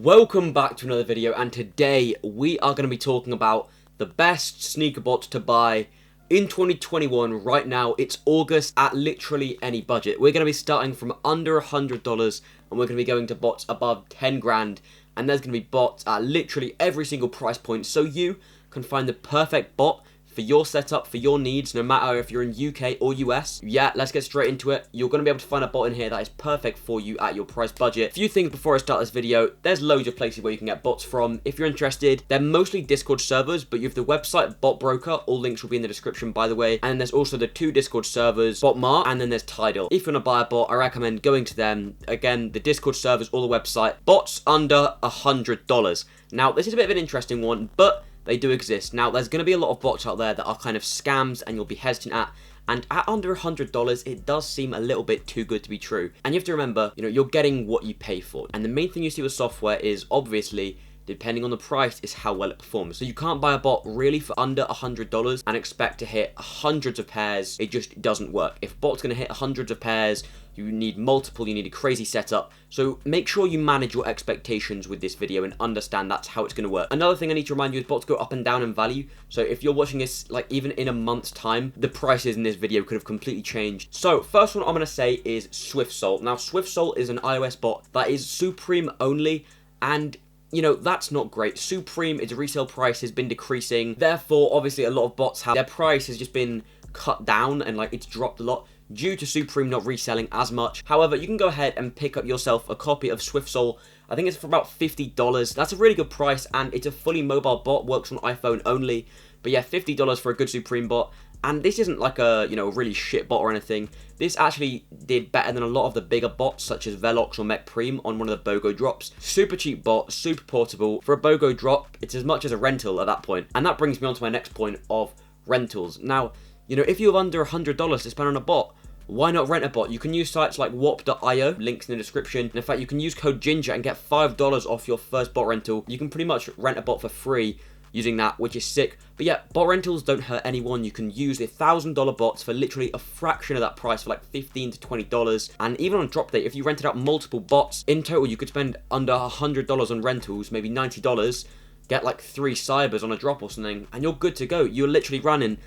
Welcome back to another video, and today we are going to be talking about the best sneaker bots to buy in 2021. Right now, it's August at literally any budget. We're going to be starting from under $100 and we're going to be going to bots above 10 grand, and there's going to be bots at literally every single price point, so you can find the perfect bot for your setup, for your needs, no matter if you're in UK or US. Yeah, let's get straight into it. You're going to be able to find a bot in here that is perfect for you at your price budget. A few things before I start this video. There's loads of places where you can get bots from. If you're interested, they're mostly Discord servers, but you have the website Bot Broker. All links will be in the description, by the way. And there's also the two Discord servers, Botmart, and then there's Tidal. If you want to buy a bot, I recommend going to them. Again, the Discord servers or the website. Bots under $100. Now, this is a bit of an interesting one, but they do exist. Now, there's going to be a lot of bots out there that are kind of scams and you'll be hesitant at. And at under $100, it does seem a little bit too good to be true. And you have to remember, you're getting what you pay for. And the main thing you see with software is, obviously, depending on the price, is how well it performs. So you can't buy a bot really for under $100 and expect to hit hundreds of pairs. It just doesn't work. If a bot's going to hit hundreds of pairs, you need multiple, you need a crazy setup. So make sure you manage your expectations with this video and understand that's how it's going to work. Another thing I need to remind you is bots go up and down in value. So if you're watching this, like even in a month's time, the prices in this video could have completely changed. So first one I'm going to say is SwiftSoul. Now SwiftSoul is an iOS bot that is Supreme only, and that's not great. Supreme, its resale price has been decreasing. Therefore, obviously, a lot of bots have their price has just been cut down and it's dropped a lot due to Supreme not reselling as much. However, you can go ahead and pick up yourself a copy of SwiftSoul. I think it's for about $50. That's a really good price, and it's a fully mobile bot, works on iPhone only. But yeah, $50 for a good Supreme bot. And this isn't like a, really shit bot or anything. This actually did better than a lot of the bigger bots, such as 𝙎𝙋𝙊𝙍𝙎 or 𝙎𝙋𝙊𝙍 on one of the BOGO drops. Super cheap bot, super portable. For a BOGO drop, it's as much as a rental at that point. And that brings me on to my next point of rentals. Now, if you have under $100 to spend on a bot, why not rent a bot? You can use sites like warp.io, links in the description. And in fact, you can use code GINGER and get $5 off your first bot rental. You can pretty much rent a bot for free using that, which is sick. But yeah, bot rentals don't hurt anyone. You can use $1,000 bots for literally a fraction of that price, for like $15 to $20. And even on drop date, if you rented out multiple bots, in total you could spend under $100 on rentals, maybe $90, get like 3 cybers on a drop or something, and you're good to go. You're literally running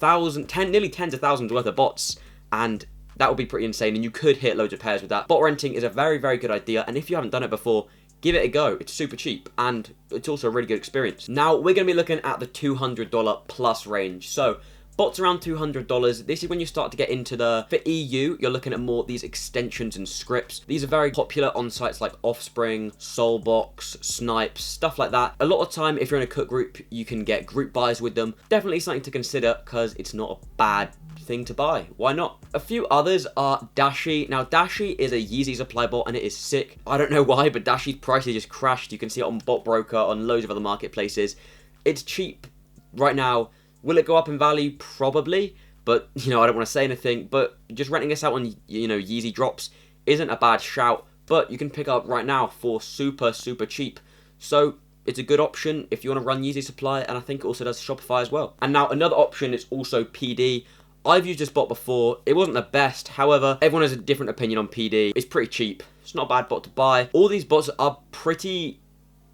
nearly tens of thousands worth of bots, and that would be pretty insane, and you could hit loads of pairs with that. Bot renting is a very, very good idea, and if you haven't done it before, give it a go. It's super cheap, and it's also a really good experience. Now, we're going to be looking at the $200 plus range. So, bots around $200. This is when you start to get into for EU, you're looking at more these extensions and scripts. These are very popular on sites like Offspring, Soulbox, Snipes, stuff like that. A lot of time, if you're in a cook group, you can get group buys with them. Definitely something to consider, because it's not a bad thing to buy. Why not? A few others are Dashi. Now, Dashi is a Yeezy supply bot, and it is sick. I don't know why, but Dashi's prices just crashed. You can see it on Bot Broker, on loads of other marketplaces. It's cheap right now. Will it go up in value? Probably, but I don't want to say anything. But just renting this out on Yeezy drops isn't a bad shout. But you can pick up right now for super, super cheap. So it's a good option if you want to run Yeezy supply, and I think it also does Shopify as well. And now another option is also PD. I've used this bot before. It wasn't the best. However, everyone has a different opinion on PD. It's pretty cheap. It's not a bad bot to buy. All these bots are pretty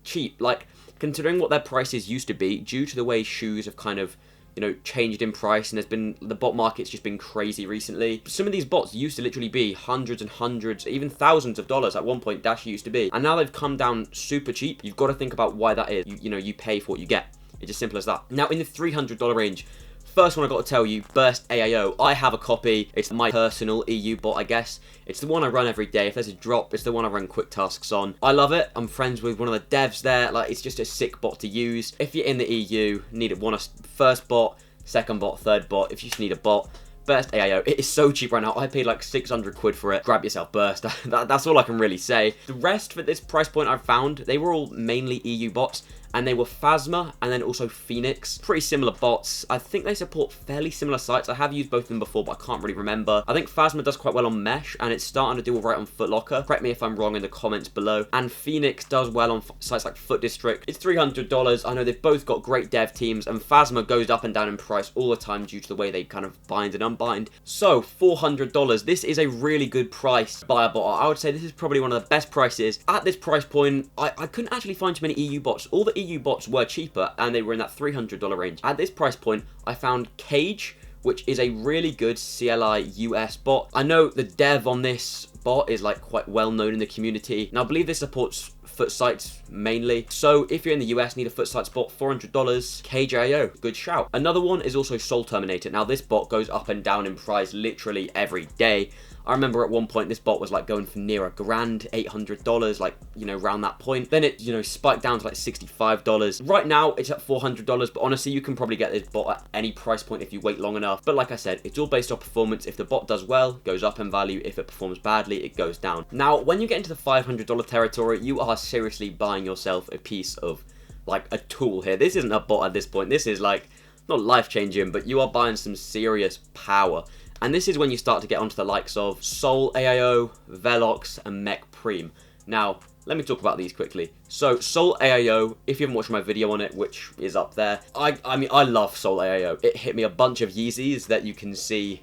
cheap. Considering what their prices used to be, due to the way shoes have kind of changed in price, and the bot market's just been crazy recently. Some of these bots used to literally be hundreds and hundreds, even thousands of dollars at one point. Dashi used to be, and now they've come down super cheap. You've got to think about why that is. You pay for what you get. It's as simple as that. Now, in the $300 range, first one I got to tell you, Burst AIO. I have a copy. It's my personal EU bot, I guess. It's the one I run every day. If there's a drop, it's the one I run quick tasks on. I love it. I'm friends with one of the devs there. It's just a sick bot to use. If you're in the EU, first bot, second bot, third bot. If you just need a bot, Burst AIO. It is so cheap right now. I paid like 600 quid for it. Grab yourself Burst. That's all I can really say. The rest for this price point I've found, they were all mainly EU bots, and they were 𝙎𝙋𝙊𝙍𝙎 and then also 𝙎𝙋𝙊𝙍𝙎. Pretty similar bots. I think they support fairly similar sites. I have used both of them before, but I can't really remember. I think 𝙎𝙋𝙊𝙍𝙎 does quite well on Mesh, and it's starting to do all right on Footlocker. Correct me if I'm wrong in the comments below. And 𝙎𝙋𝙍𝙎 does well on sites like Foot District. It's $300. I know they've both got great dev teams, and 𝙎𝙎𝙍𝙎 goes up and down in price all the time due to the way they kind of bind and unbind. So $400. This is a really good price to buy a bot. I would say this is probably one of the best prices. At this price point, I couldn't actually find too many EU bots. All the EU bots were cheaper, and they were in that $300 range. At this price point, I found Cage, which is a really good CLI US bot. I know the dev on this bot is like quite well known in the community, and I believe this supports foot sites mainly. So if you're in the US, need a foot site bot, $400, Cage.io, good shout. Another one is also Soul Terminator. Now this bot goes up and down in price literally every day. I remember at one point this bot was like going for near $1,000, $800, like, you know, around that point. Then it, you know, spiked down to like $65. Right now it's at $400, but honestly you can probably get this bot at any price point if you wait long enough. But like I said, it's all based on performance. If the bot does well, it goes up in value. If it performs badly, it goes down. Now when you get into the $500 territory, you are seriously buying yourself a piece of like a tool here. This isn't a bot at this point. This is like not life-changing, but you are buying some serious power. And this is when you start to get onto the likes of Soul AIO, 𝙎𝙎𝙍𝙎, and 𝙎𝙎𝙍𝙎. Now, let me talk about these quickly. So, Soul AIO, if you haven't watched my video on it, which is up there, I mean, I love Soul AIO. It hit me a bunch of Yeezys that you can see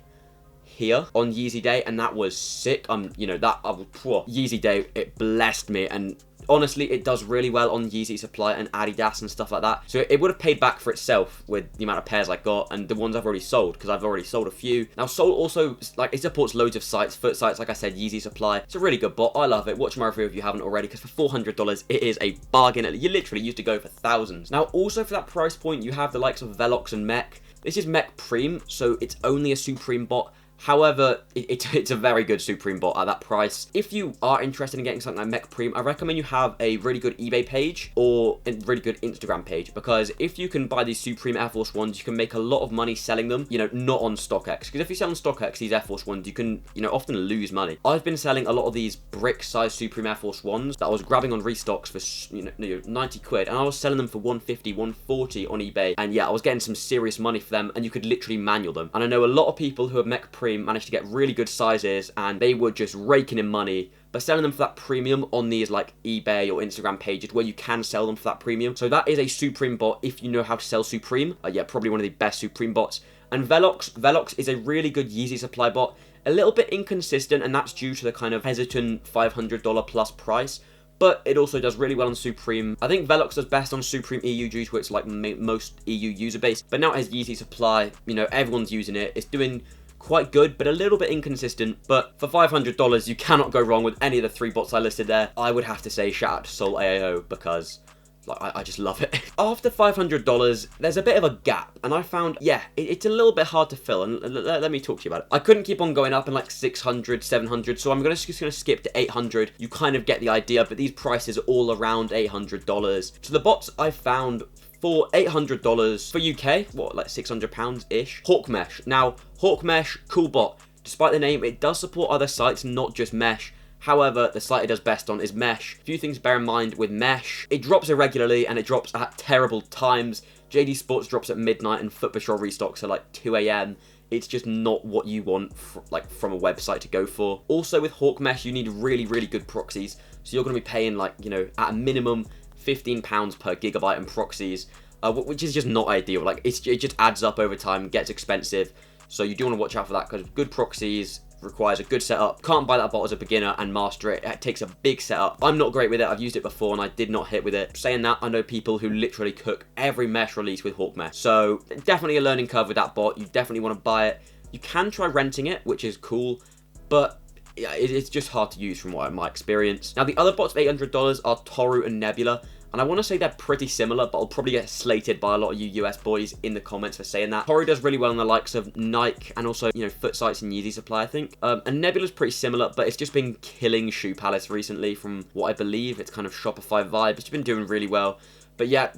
here on Yeezy Day, and that was sick. You know, that Yeezy Day, it blessed me, and honestly, it does really well on Yeezy Supply and Adidas and stuff like that. So it would have paid back for itself with the amount of pairs I got and the ones I've already sold, because I've already sold a few. Now, Soul also, like, it supports loads of sites, foot sites, like I said, Yeezy Supply. It's a really good bot. I love it. Watch my review if you haven't already, because for $400, it is a bargain. You literally used to go for thousands. Now, also for that price point, you have the likes of 𝙎𝙎𝙍𝙎 and 𝙎𝙎𝙍𝙎. This is 𝙎𝙎𝙍𝙎, so it's only a Supreme bot. However, it's a very good Supreme bot at that price. If you are interested in getting something like 𝙎𝙎𝙍𝙎, I recommend you have a really good eBay page or a really good Instagram page, because if you can buy these Supreme Air Force Ones, you can make a lot of money selling them, you know, not on StockX. Because if you sell on StockX these Air Force Ones, you can, you know, often lose money. I've been selling a lot of these brick-sized Supreme Air Force Ones that I was grabbing on restocks for, you know, 90 quid, and I was selling them for 150, 140 on eBay, and yeah, I was getting some serious money for them, and you could literally manual them. And I know a lot of people who have 𝙎𝙎𝙍𝙎 managed to get really good sizes, and they were just raking in money, but selling them for that premium on these like eBay or Instagram pages where you can sell them for that premium. So that is a Supreme bot if you know how to sell Supreme. Yeah, probably one of the best Supreme bots. And 𝙎𝙎𝙍𝙎 is a really good Yeezy Supply bot. A little bit inconsistent, and that's due to the kind of hesitant $500 plus price. But it also does really well on Supreme. I think 𝙎𝙎𝙍𝙎 does best on Supreme EU due to its like most EU user base. But now it has Yeezy Supply, you know, everyone's using it. It's doing quite good, but a little bit inconsistent. But for $500, you cannot go wrong with any of the three bots I listed there. I would have to say shout out to Soul AIO, because like, I just love it. After $500, there's a bit of a gap, and I found, yeah, it's a little bit hard to fill, and let me talk to you about it. I couldn't keep on going up in like 600, 700, so I'm just gonna skip to 800. You kind of get the idea, but these prices are all around $800. So the bots I found for $800 for UK, what, like £600-ish? 𝙎𝙎𝙍𝙎𝙎. Now, 𝙎𝙎𝙍𝙎𝙎, cool bot. Despite the name, it does support other sites, not just Mesh. However, the site it does best on is Mesh. A few things to bear in mind with Mesh. It drops irregularly, and it drops at terrible times. JD Sports drops at midnight, and Foot Patrol restocks are like 2 AM. It's just not what you want from a website to go for. Also with 𝙎𝙎𝙍𝙎𝙎, you need really, really good proxies. So you're going to be paying like, you know, at a minimum £15 per gigabyte in proxies, which is just not ideal. Like it just adds up over time, gets expensive. So you do want to watch out for that, because good proxies requires a good setup. Can't buy that bot as a beginner and master it. It takes a big setup. I'm not great with it. I've used it before and I did not hit with it. Saying that, I know people who literally cook every Mesh release with 𝙎𝙎𝙍𝙎. So definitely a learning curve with that bot. You definitely want to buy it. You can try renting it, which is cool, but yeah, it's just hard to use from what my experience. Now the other bots of $800 are Toru and Nebula. And I want to say they're pretty similar, but I'll probably get slated by a lot of you US boys in the comments for saying that. Toru does really well on the likes of Nike and also, you know, foot sites and Yeezy Supply, I think. And Nebula's pretty similar, but it's just been killing Shoe Palace recently from what I believe. It's kind of Shopify vibe. It's been doing really well. But yeah,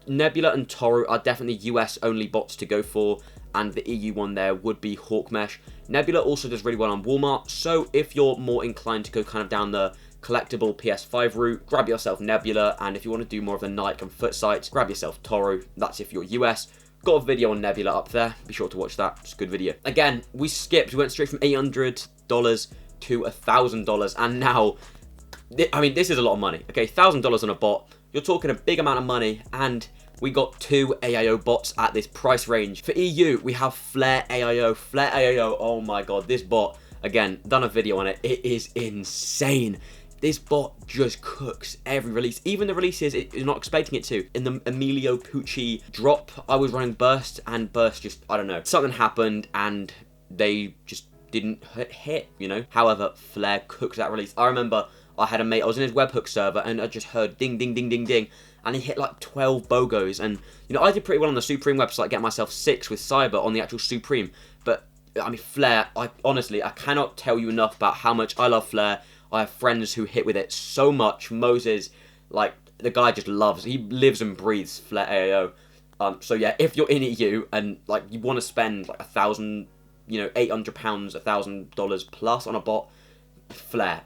Nebula and Toru are definitely US only bots to go for. And the EU one there would be 𝙎𝙎𝙍𝙎𝙎. Nebula also does really well on Walmart. So if you're more inclined to go kind of down the collectible PS5 route, grab yourself Nebula, and if you want to do more of the Nike and foot sites, grab yourself Toro. That's if you're US. Got a video on Nebula up there. Be sure to watch that. It's a good video. Again, we went straight from $800 to $1,000, and now, I mean, this is a lot of money. Okay, $1,000 on a bot. You're talking a big amount of money, and we got 2 AIO bots at this price range. For EU, we have Flare AIO. Flare AIO, oh my god, this bot, again, done a video on it. It is insane. This bot just cooks every release. Even the releases you're not expecting it to. In the Emilio Pucci drop, I was running Burst, and Burst just, I don't know, something happened, and they just didn't hit, you know? However, Flare cooked that release. I remember I had a mate, I was in his webhook server, and I just heard ding, ding, ding, ding, ding, and he hit like 12 BOGOs, and, you know, I did pretty well on the Supreme website, get myself 6 with Cyber on the actual Supreme, but, I mean, Flare, honestly, I cannot tell you enough about how much I love Flare. I have friends who hit with it so much. Moses, like, the guy just loves, he lives and breathes Flare AIO. So yeah, if you're in EU and, like, you want to spend, like, £1,000, you know, £800, $1,000 plus on a bot, Flare.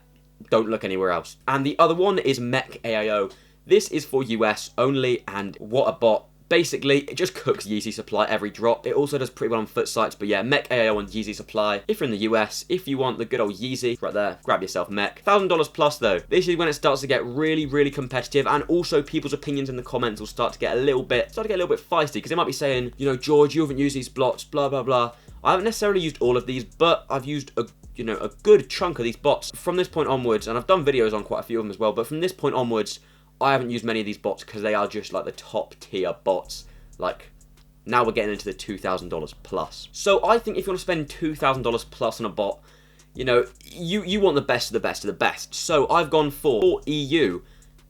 Don't look anywhere else. And the other one is Mech AIO. This is for US only, and what a bot. Basically, it just cooks Yeezy Supply every drop. It also does pretty well on foot sites, but yeah, Mech AIO and Yeezy Supply. If you're in the US, if you want the good old Yeezy, right there, grab yourself Mech. $1,000 plus though. This is when it starts to get really, really competitive, and also people's opinions in the comments will start to get a little bit feisty, because they might be saying, you know, George, you haven't used these bots, blah, blah, blah. I haven't necessarily used all of these, but I've used a good chunk of these bots. From this point onwards, and I've done videos on quite a few of them as well, but from this point onwards, I haven't used many of these bots because they are just like the top tier bots. Like, now we're getting into the $2,000 plus. So I think if you want to spend $2,000 plus on a bot, you know, you want the best of the best of the best. So I've gone for EU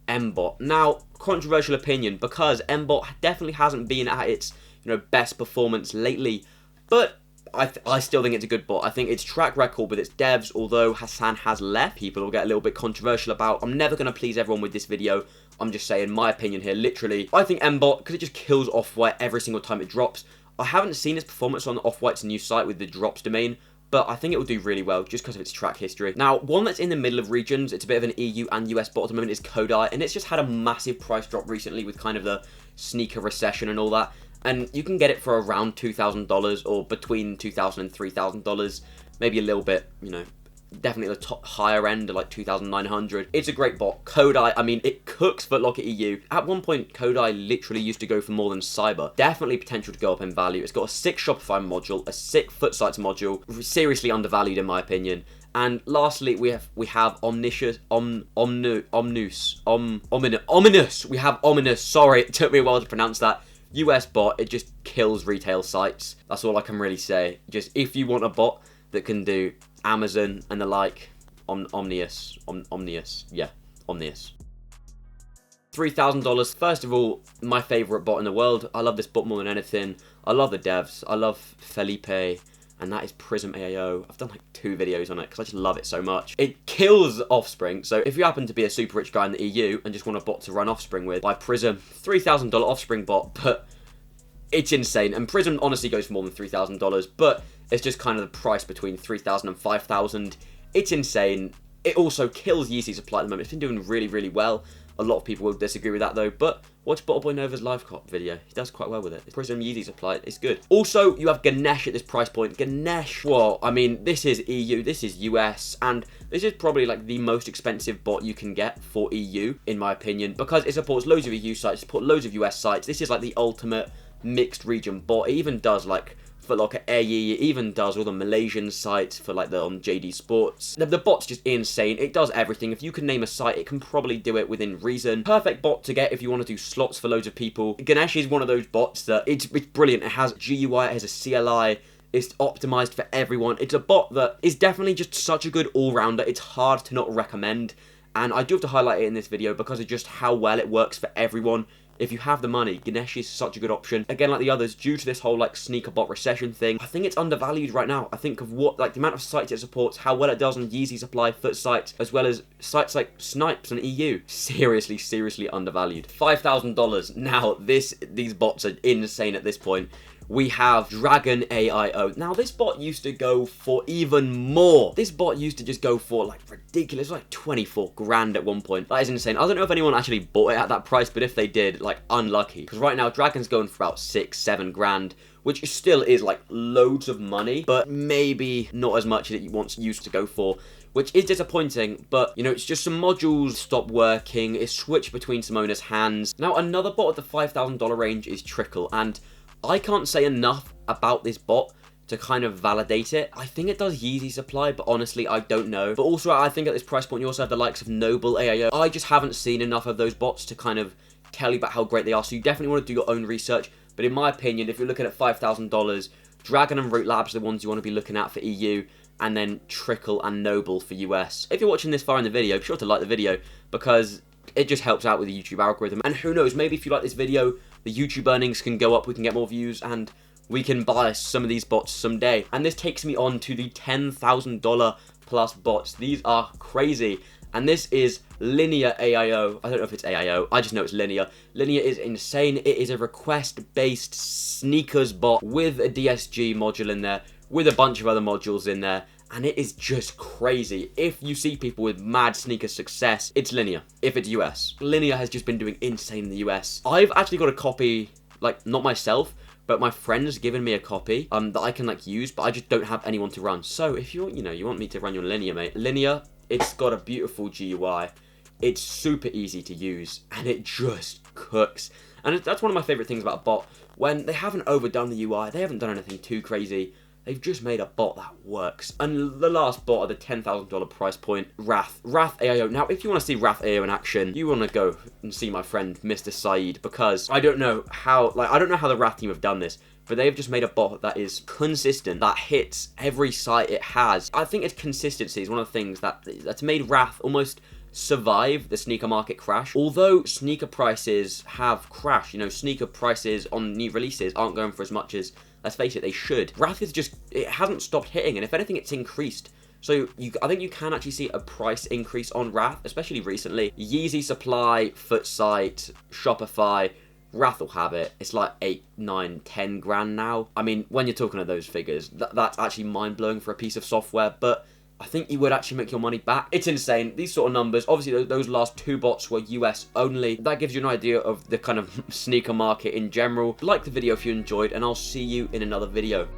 Mbot. Now, controversial opinion, because Mbot definitely hasn't been at its, you know, best performance lately, but I still think it's a good bot. I think its track record with its devs, although Hassan has left, people will get a little bit controversial about. I'm never going to please everyone with this video. I'm just saying my opinion here, literally. I think Mbot, because it just kills Off-White every single time it drops. I haven't seen its performance on Off-White's new site with the drops domain, but I think it will do really well just because of its track history. Now, one that's in the middle of regions, it's a bit of an EU and US bot at the moment, is Kodai, and it's just had a massive price drop recently with kind of the sneaker recession and all that. And you can get it for around $2,000 or between $2,000 and $3,000, maybe a little bit, you know, definitely the top higher end of like $2,900. It's a great bot. Kodai, I mean, it cooks Foot Locker EU. At one point, Kodai literally used to go for more than Cyber. Definitely potential to go up in value. It's got a sick Shopify module, a sick foot sites module, seriously undervalued in my opinion. And lastly, we have Ominous. We have Ominous. Sorry, it took me a while to pronounce that. US bot, it just kills retail sites. That's all I can really say. Just if you want a bot that can do Amazon and the like, Omnius. Yeah, Omnius. $3,000. First of all, my favorite bot in the world. I love this bot more than anything. I love the devs. I love Felipe, and that is Prism AIO. I've done like 2 videos on it because I just love it so much. It kills Offspring, so if you happen to be a super rich guy in the EU and just want a bot to run Offspring with, buy Prism. $3,000 Offspring bot, but it's insane. And Prism honestly goes for more than $3,000, but it's just kind of the price between $3,000 and $5,000. It's insane. It also kills Yeezy Supply at the moment. It's been doing really, really well. A lot of people will disagree with that though, but watch Bottleboy Nova's live cop video. He does quite well with it. Prism Yeezy Supply, it's good. Also, you have Ganesh at this price point. Ganesh, well, I mean, this is EU, this is US, and this is probably like the most expensive bot you can get for EU, in my opinion, because it supports loads of EU sites, supports loads of US sites. This is like the ultimate mixed region bot. It even does like Foot Locker AE, it even does all the Malaysian sites for like the JD Sports. The bot's just insane. It does everything. If you can name a site, it can probably do it within reason. Perfect bot to get if you want to do slots for loads of people. Ganesh is one of those bots that it's brilliant. It has GUI, it has a CLI. It's optimized for everyone. It's a bot that is definitely just such a good all-rounder. It's hard to not recommend. And I do have to highlight it in this video because of just how well it works for everyone. If you have the money, Ganesh is such a good option. Again, like the others, due to this whole like sneaker bot recession thing, I think it's undervalued right now. I think of what, like the amount of sites it supports, how well it does on Yeezy Supply, foot sites, as well as sites like Snipes and EU. Seriously, seriously undervalued. $5,000. Now, these bots are insane at this point. we have Dragon AIO. Now, this bot used to go for even more. This bot used to just go for, like, ridiculous, like 24 grand at one point. That is insane. I don't know if anyone actually bought it at that price, but if they did, like, unlucky. Because right now, Dragon's going for about 6-7 grand, which still is, like, loads of money, but maybe not as much as it once used to go for, which is disappointing, but, you know, it's just some modules stopped working, it's switched between some owners' hands. Now, another bot at the $5,000 range is Trickle, and I can't say enough about this bot to kind of validate it. I think it does Yeezy supply, but honestly, I don't know. But also, I think at this price point, you also have the likes of Noble AIO. I just haven't seen enough of those bots to kind of tell you about how great they are, so you definitely want to do your own research. But in my opinion, if you're looking at $5,000, Dragon and Root Labs are the ones you want to be looking at for EU, and then Trickle and Noble for US. If you're watching this far in the video, be sure to like the video, because it just helps out with the YouTube algorithm. And who knows, maybe if you like this video, the YouTube earnings can go up, we can get more views, and we can buy some of these bots someday. And this takes me on to the $10,000 plus bots. These are crazy. And this is Linear AIO. I don't know if it's AIO, I just know it's Linear. Linear is insane. It is a request-based sneakers bot with a DSG module in there, with a bunch of other modules in there, and it is just crazy. If you see people with mad sneaker success, it's Linear. If it's US. Linear has just been doing insane in the US. I've actually got a copy, like, not myself, but my friend's given me a copy that I can, like, use, but I just don't have anyone to run. So if you want me to run your Linear, mate, Linear, it's got a beautiful GUI. It's super easy to use, and it just cooks. And that's one of my favorite things about a bot. When they haven't overdone the UI, they haven't done anything too crazy. They've just made a bot that works. And the last bot at the $10,000 price point, Wrath AIO. Now, if you want to see Wrath AIO in action, you want to go and see my friend, Mr. Saeed, because I don't know how the Wrath team have done this, but they've just made a bot that is consistent, that hits every site it has. I think its consistency is one of the things that's made Wrath almost survive the sneaker market crash. Although sneaker prices have crashed, you know, sneaker prices on new releases aren't going for as much as, let's face it, they should. Wrath is just, it hasn't stopped hitting, and if anything, it's increased. So I think you can actually see a price increase on Wrath, especially recently. Yeezy supply, Footsite, Shopify, Wrath will have it. It's like 8, 9, 10 grand now. I mean, when you're talking of those figures, that's actually mind-blowing for a piece of software, but I think you would actually make your money back. It's insane. These sort of numbers, obviously those last 2 bots were US only. That gives you an idea of the kind of sneaker market in general. Like the video if you enjoyed, and I'll see you in another video.